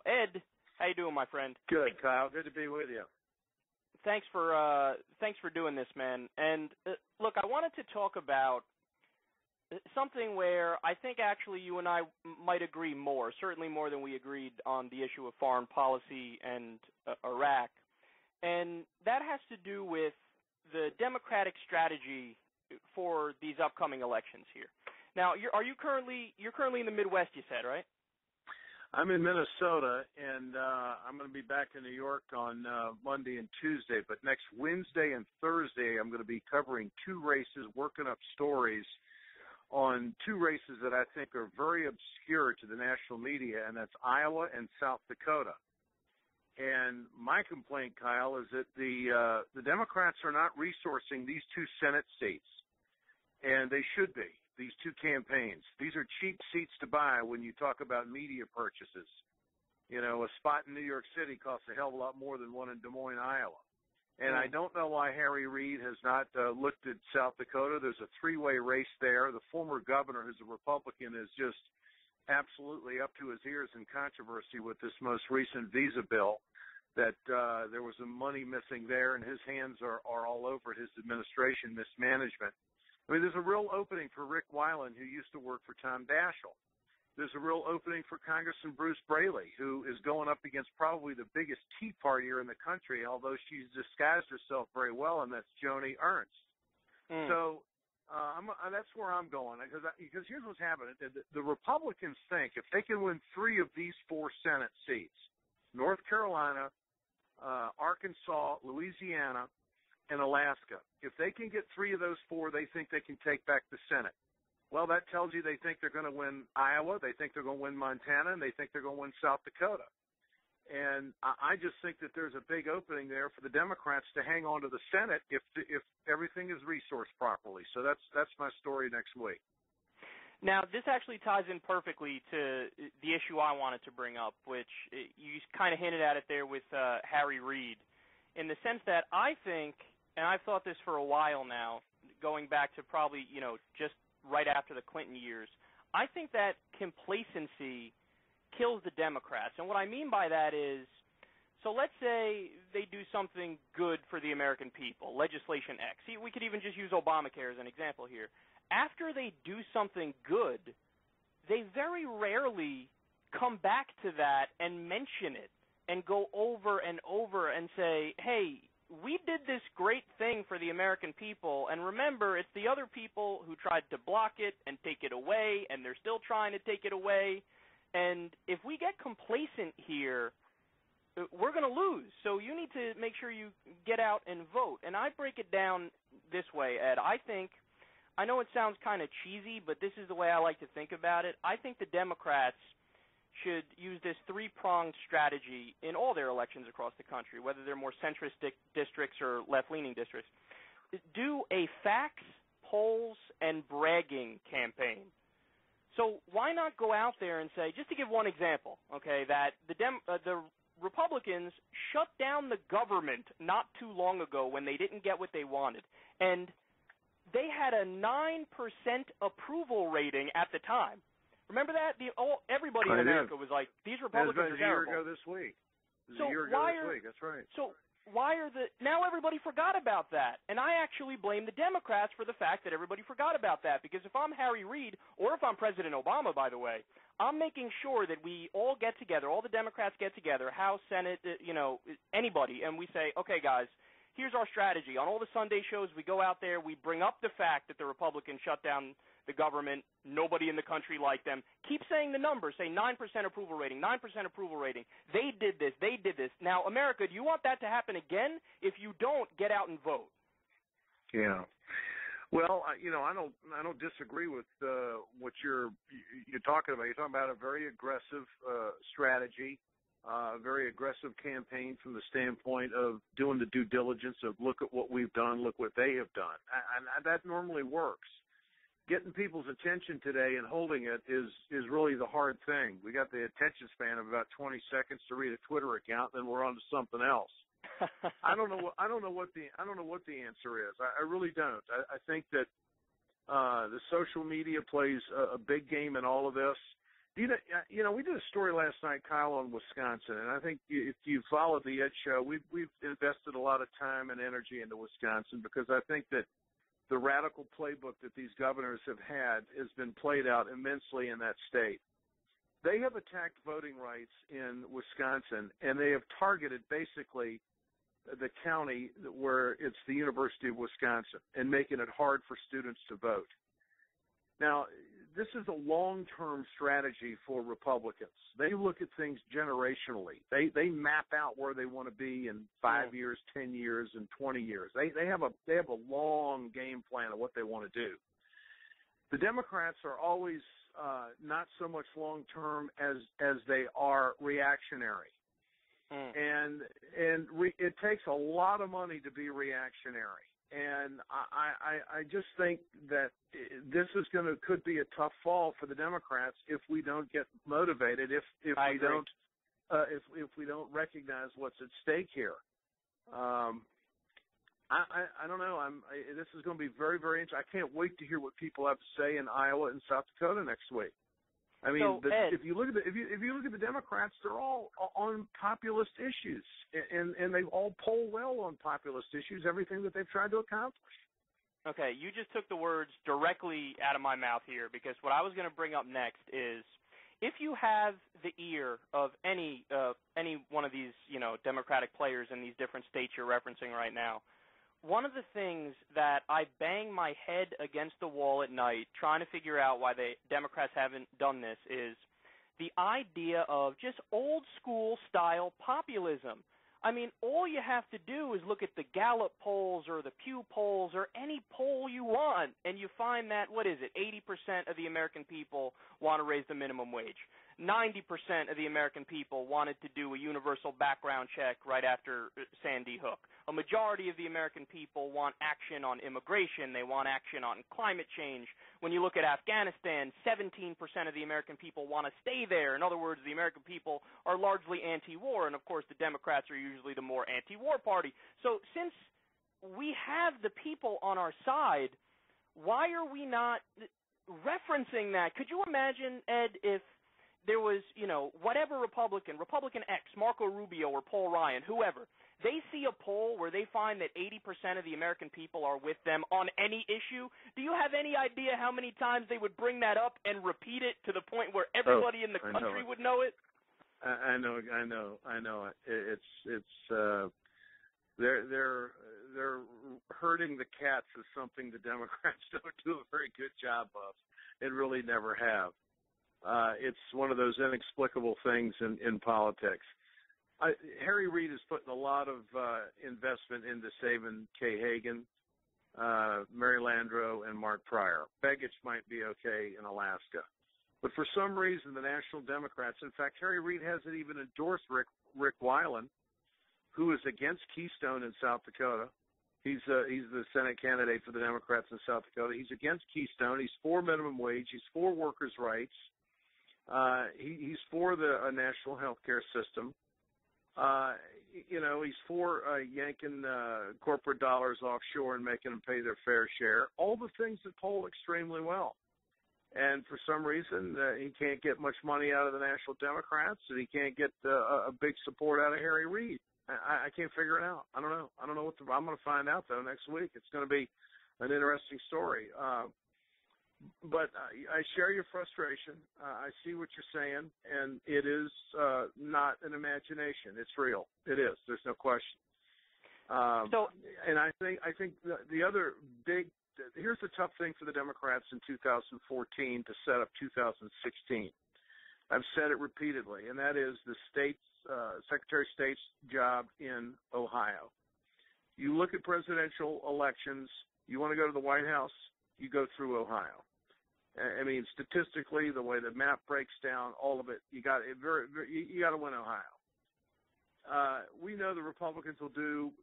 Ed, how you doing, my friend? Good, Kyle. Good to be with you. Thanks for doing this, man. And look, I wanted to talk about something where I think actually you and I might agree more, certainly more than we agreed on the issue of foreign policy and Iraq. And that has to do with the Democratic strategy for these upcoming elections here. Now, you're currently in the Midwest, you said, right? I'm in Minnesota, and I'm going to be back in New York on Monday and Tuesday. But next Wednesday and Thursday, I'm going to be covering two races, working up stories on two races that I think are very obscure to the national media, and that's Iowa and South Dakota. And my complaint, Kyle, is that the Democrats are not resourcing these two Senate seats, and they should be. These two campaigns. These are cheap seats to buy when you talk about media purchases. You know, a spot in New York City costs a hell of a lot more than one in Des Moines, Iowa. And I don't know why Harry Reid has not looked at South Dakota. There's a three-way race there. The former governor, who's a Republican, is just absolutely up to his ears in controversy with this most recent visa bill, that there was some money missing there, and his hands are all over his administration mismanagement. I mean, there's a real opening for Rick Weiland, who used to work for Tom Daschle. There's a real opening for Congressman Bruce Braley, who is going up against probably the biggest Tea Partier in the country, although she's disguised herself very well, and that's Joni Ernst. So that's where I'm going, because here's what's happening. The Republicans think if they can win three of these four Senate seats, North Carolina, Arkansas, Louisiana, and Alaska, if they can get three of those four, they think they can take back the Senate. Well, that tells you they think they're going to win Iowa, they think they're going to win Montana, and they think they're going to win South Dakota. And I just think that there's a big opening there for the Democrats to hang on to the Senate if everything is resourced properly. So that's my story next week. Now, this actually ties in perfectly to the issue I wanted to bring up, which you kind of hinted at it there with Harry Reid, in the sense that I think, and I've thought this for a while now, going back to probably, just right after the Clinton years, I think that complacency kills the Democrats. And what I mean by that is, so let's say they do something good for the American people, legislation X. See, we could even just use Obamacare as an example here. After they do something good, they very rarely come back to that and mention it and go over and over and say, hey, we did this great thing for the American people, and remember, it's the other people who tried to block it and take it away, and they're still trying to take it away. And if we get complacent here, we're going to lose. So you need to make sure you get out and vote. And I break it down this way, Ed. I know it sounds kind of cheesy, but this is the way I like to think about it. I think the Democrats should use this three-pronged strategy in all their elections across the country, whether they're more centrist districts or left-leaning districts. Do a facts, polls, and bragging campaign. So why not go out there and say, just to give one example, okay, that the Republicans shut down the government not too long ago when they didn't get what they wanted, and they had a 9% approval rating at the time. Remember that? Everybody in America was like, these Republicans are terrible. It was a year ago this week. That's right. So now everybody forgot about that. And I actually blame the Democrats for the fact that everybody forgot about that. Because if I'm Harry Reid, or if I'm President Obama, by the way, I'm making sure that we all get together, all the Democrats get together, House, Senate, anybody, and we say, okay, guys, here's our strategy. On all the Sunday shows, we go out there, we bring up the fact that the Republicans shut down the government, nobody in the country liked them. Keep saying the numbers, say 9% approval rating, 9% approval rating. They did this. Now, America, do you want that to happen again? If you don't, get out and vote. Yeah. Well, I don't disagree with what you're talking about. You're talking about a very aggressive strategy. A very aggressive campaign from the standpoint of doing the due diligence of look at what we've done, look what they have done. And that normally works. Getting people's attention today and holding it is really the hard thing. We got the attention span of about 20 seconds to read a Twitter account, then we're on to something else. I don't know what the answer is. I really don't. I think that the social media plays a big game in all of this. We did a story last night, Kyle, on Wisconsin, and I think if you followed the Ed Show, we've invested a lot of time and energy into Wisconsin because I think that the radical playbook that these governors have had has been played out immensely in that state. They have attacked voting rights in Wisconsin, and they have targeted basically the county where it's the University of Wisconsin and making it hard for students to vote. Now, this is a long-term strategy for Republicans. They look at things generationally. They map out where they want to be in 5 years, 10 years, and 20 years. They have a long game plan of what they want to do. The Democrats are always not so much long-term as they are reactionary. And it takes a lot of money to be reactionary. And I just think that this is could be a tough fall for the Democrats if we don't get motivated, if we don't recognize what's at stake here. I don't know. This is going to be very, very interesting. I can't wait to hear what people have to say in Iowa and South Dakota next week. I mean, if you look at the Democrats, they're all on populist issues, and they all poll well on populist issues. Everything that they've tried to accomplish. Okay, you just took the words directly out of my mouth here, because what I was going to bring up next is, if you have the ear of any one of these, Democratic players in these different states you're referencing right now, one of the things that I bang my head against the wall at night trying to figure out why the Democrats haven't done this is the idea of just old school style populism. I mean, all you have to do is look at the Gallup polls or the Pew polls or any poll you want, and you find that, 80% of the American people want to raise the minimum wage. 90% of the American people wanted to do a universal background check right after Sandy Hook. A majority of the American people want action on immigration. They want action on climate change. When you look at Afghanistan, 17% of the American people want to stay there. In other words, the American people are largely anti-war, and of course the Democrats are usually the more anti-war party. So since we have the people on our side, why are we not referencing that? Could you imagine, Ed, if there was, whatever Republican X, Marco Rubio or Paul Ryan, whoever, they see a poll where they find that 80% of the American people are with them on any issue. Do you have any idea how many times they would bring that up and repeat it to the point where everybody in the country would know it? I know it. They're herding the cats is something the Democrats don't do a very good job of, and really never have. It's one of those inexplicable things in politics. Harry Reid is putting a lot of investment into saving Kay Hagan, Mary Landrieu, and Mark Pryor. Begich might be okay in Alaska. But for some reason, the National Democrats, in fact, Harry Reid hasn't even endorsed Rick Weiland, who is against Keystone in South Dakota. He's the Senate candidate for the Democrats in South Dakota. He's against Keystone. He's for minimum wage. He's for workers' rights. He's for the national health care system. He's for yanking corporate dollars offshore and making them pay their fair share. All the things that poll extremely well. And for some reason, he can't get much money out of the National Democrats, and he can't get a big support out of Harry Reid. I can't figure it out. I don't know. I'm going to find out, though, next week. It's going to be an interesting story. But I share your frustration. I see what you're saying, and it is not an imagination. It's real. It is. There's no question. And I think the other big – here's the tough thing for the Democrats in 2014 to set up 2016. I've said it repeatedly, and that is the Secretary of State's job in Ohio. You look at presidential elections, you want to go to the White House, you go through Ohio. I mean, statistically, the way the map breaks down, all of it, you got to win Ohio. We know the Republicans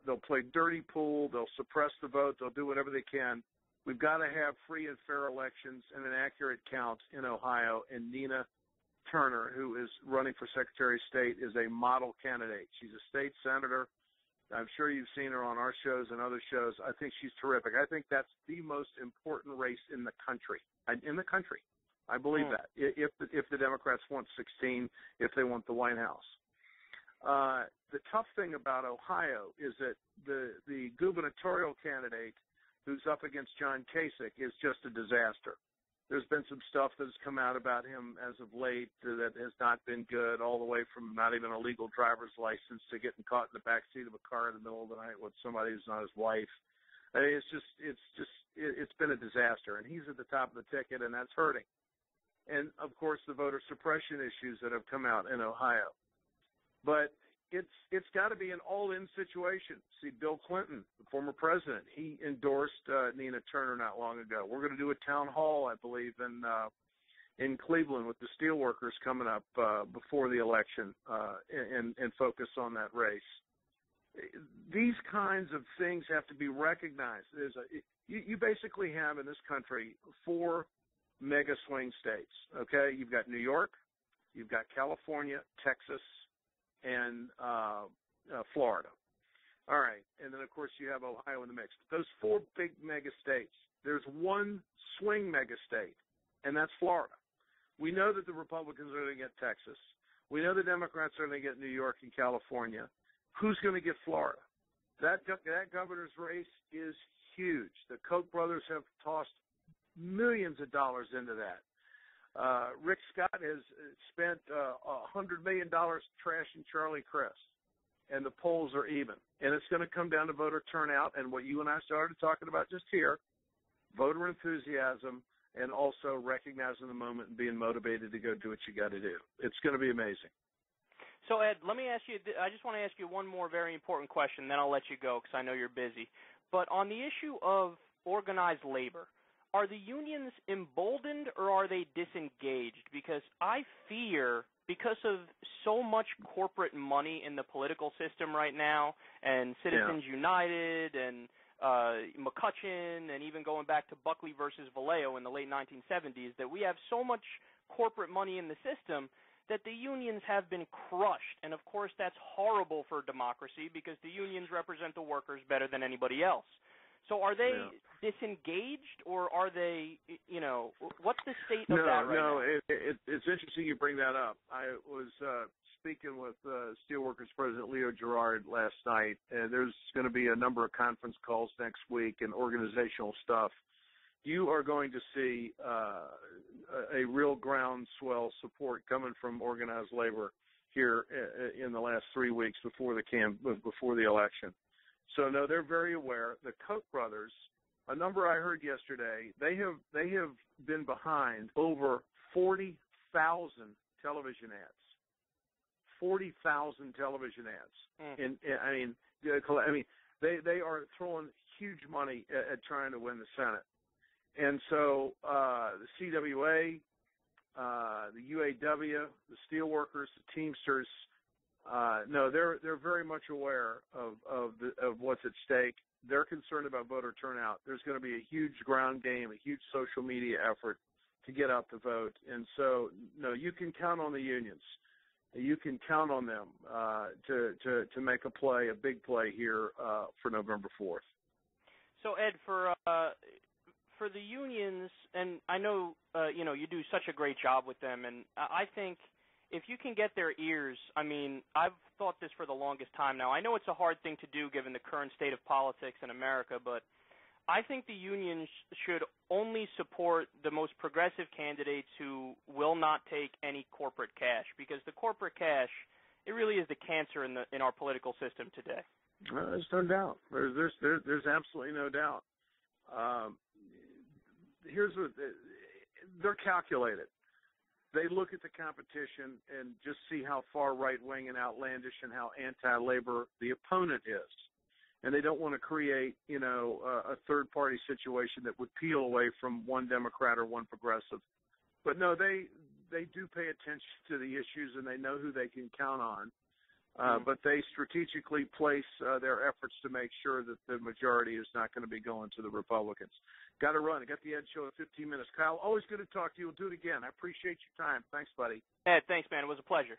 they'll play dirty pool, they'll suppress the vote, they'll do whatever they can. We've got to have free and fair elections and an accurate count in Ohio, and Nina Turner, who is running for Secretary of State, is a model candidate. She's a state senator. I'm sure you've seen her on our shows and other shows. I think she's terrific. I think that's the most important race in the country. I believe that. If the Democrats want 16, if they want the White House. The tough thing about Ohio is that the gubernatorial candidate who's up against John Kasich is just a disaster. There's been some stuff that has come out about him as of late that has not been good, all the way from not even a legal driver's license to getting caught in the back seat of a car in the middle of the night with somebody who's not his wife. I mean, it's been a disaster, and he's at the top of the ticket, and that's hurting. And of course, the voter suppression issues that have come out in Ohio. But it's got to be an all-in situation. See, Bill Clinton, the former president, he endorsed Nina Turner not long ago. We're going to do a town hall, I believe, in Cleveland with the steelworkers coming up before the election and focus on that race. These kinds of things have to be recognized. You basically have in this country 4 mega swing states, okay? You've got New York, you've got California, Texas, and Florida. All right, and then, of course, you have Ohio in the mix. Those 4 big mega states, there's one swing mega state, and that's Florida. We know that the Republicans are going to get Texas. We know the Democrats are going to get New York and California. Who's going to get Florida? That governor's race is huge. The Koch brothers have tossed millions of dollars into that. Rick Scott has spent $100 million trashing Charlie Crist, and the polls are even. And it's going to come down to voter turnout and what you and I started talking about just here, voter enthusiasm, and also recognizing the moment and being motivated to go do what you got to do. It's going to be amazing. So, Ed, let me ask you, I just want to ask you one more very important question, then I'll let you go because I know you're busy. But on the issue of organized labor, are the unions emboldened or are they disengaged? Because I fear, because of so much corporate money in the political system right now, and Citizens United and McCutcheon, and even going back to Buckley versus Vallejo in the late 1970s, that we have so much corporate money in the system that the unions have been crushed. And, of course, that's horrible for democracy because the unions represent the workers better than anybody else. So are they disengaged, or are they, what's the state of that right now? No, it's interesting you bring that up. I was speaking with Steelworkers President Leo Gerard last night, and there's going to be a number of conference calls next week and organizational stuff. You are going to see a real groundswell support coming from organized labor here in the last 3 weeks before the election. So, no, they're very aware. The Koch brothers, a number I heard yesterday, they have been behind over 40,000 television ads. 40,000 television ads. And they are throwing huge money at trying to win the Senate. And so the CWA, the UAW, the steelworkers, the Teamsters, they're very much aware of what's at stake. They're concerned about voter turnout. There's going to be a huge ground game, a huge social media effort to get out the vote. And so, no, you can count on the unions. You can count on them to make a big play here for November 4th. So, Ed, for the unions, and I know you do such a great job with them, and I think if you can get their ears, I mean, I've thought this for the longest time now. I know it's a hard thing to do given the current state of politics in America, but I think the unions should only support the most progressive candidates who will not take any corporate cash, because the corporate cash, it really is the cancer in our political system today. There's no doubt. There's absolutely no doubt. Here's what they're calculated. They look at the competition and just see how far right-wing and outlandish and how anti-labor the opponent is. And they don't want to create, a third-party situation that would peel away from one Democrat or one progressive. But, no, they do pay attention to the issues, and they know who they can count on. But they strategically place their efforts to make sure that the majority is not going to be going to the Republicans. Got to run. I got the Ed Show in 15 minutes. Kyle, always good to talk to you. We'll do it again. I appreciate your time. Thanks, buddy. Ed, thanks, man. It was a pleasure.